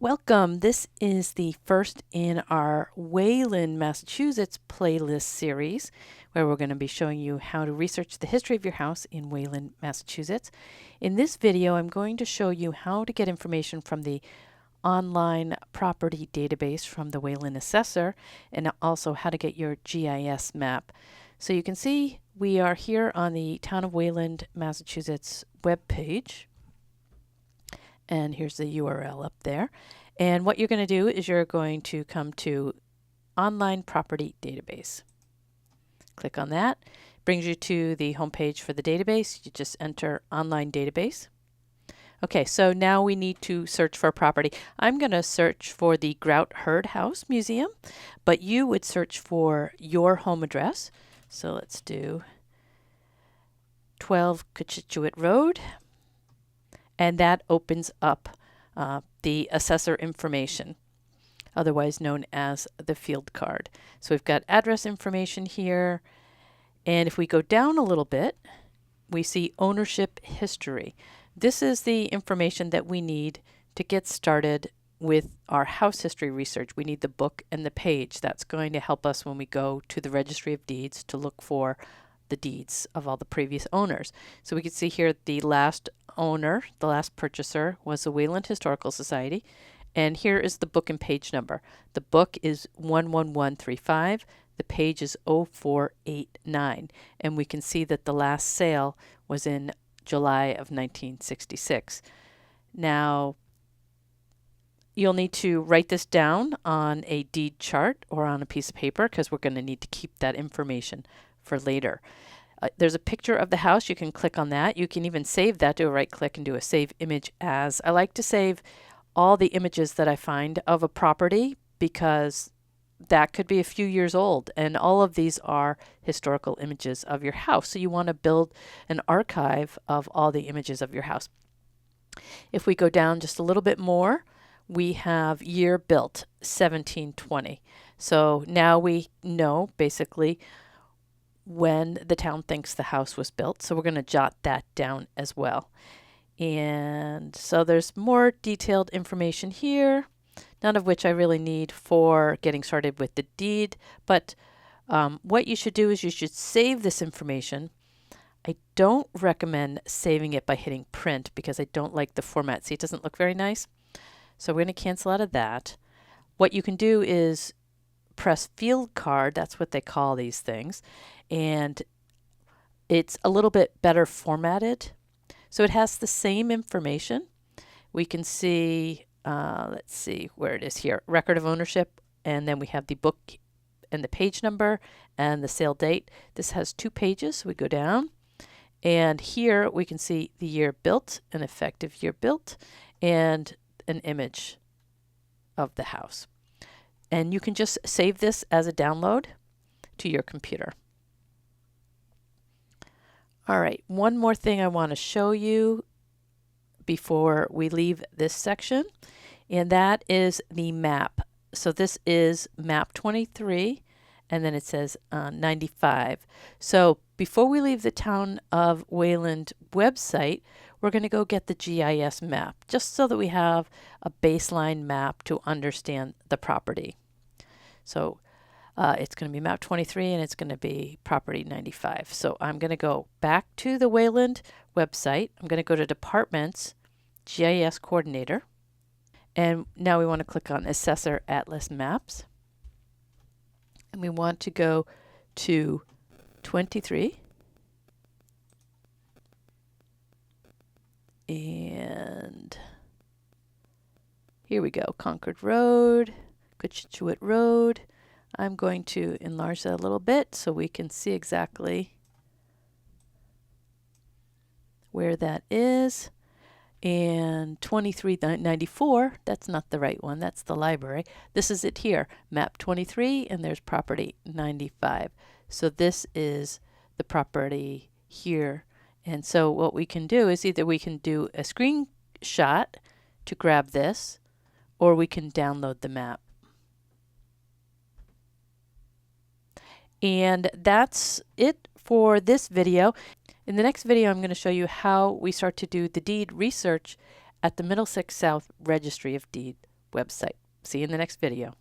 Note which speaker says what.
Speaker 1: Welcome. This is the first in our Wayland, Massachusetts playlist series, where we're going to be showing you how to research the history of your house in Wayland, Massachusetts. In this video, I'm going to show you how to get information from the online property database from the Wayland Assessor, and also how to get your GIS map. So you can see we are here on the Town of Wayland, Massachusetts webpage. And here's the URL up there. And what you're going to do is you're going to come to Online Property Database. Click on that. Brings you to the home page for the database. You just enter Online Database. Okay, so now we need to search for a property. I'm going to search for the Grout Herd House Museum, but you would search for your home address. So let's do 12 Cochituate Road. And that opens up the assessor information, otherwise known as the field card. So we've got address information here. And if we go down a little bit, we see ownership history. This is the information that we need to get started with our house history research. We need the book and the page. That's going to help us when we go to the Registry of Deeds to look for the deeds of all the previous owners. So we can see here the last owner, the last purchaser, was the Wayland Historical Society. And here is the book and page number. The book is 11135. The page is 0489. And we can see that the last sale was in July of 1966. Now, you'll need to write this down on a deed chart or on a piece of paper because we're going to need to keep that information for later. There's a picture of the house. You can click on that. You can even save that. Do a right click and do a save image as. I like to save all the images that I find of a property because that could be a few years old, and all of these are historical images of your house. So you want to build an archive of all the images of your house. If we go down just a little bit more, we have year built, 1720. So now we know basically when the town thinks the house was built. So we're going to jot that down as well. And so there's more detailed information here, none of which I really need for getting started with the deed. But what you should do is you should save this information. I don't recommend saving it by hitting print because I don't like the format. See, it doesn't look very nice. So we're going to cancel out of that. What you can do is press field card. That's what they call these things. And it's a little bit better formatted. So it has the same information. We can see, let's see where it is here, record of ownership, and then we have the book and the page number and the sale date. This has 2 pages, so we go down. And here we can see the year built, an effective year built, and an image of the house. And you can just save this as a download to your computer. All right, one more thing I want to show you before we leave this section, and that is the map. So this is map 23, and then it says 95. So before we leave the Town of Wayland website, we're going to go get the GIS map, just so that we have a baseline map to understand the property. So it's going to be map 23 and it's going to be property 95. So I'm going to go back to the Wayland website. I'm going to go to Departments, GIS Coordinator. And now we want to click on Assessor Atlas Maps. And we want to go to 23. And here we go, Concord Road, Cochituate Road. I'm going to enlarge that a little bit so we can see exactly where that is. And 2394, that's not the right one, that's the library. This is it here, map 23, and there's property 95. So this is the property here. And so what we can do is either we can do a screenshot to grab this, or we can download the map. And that's it for this video. In the next video, I'm going to show you how we start to do the deed research at the Middlesex South Registry of Deed website. See you in the next video.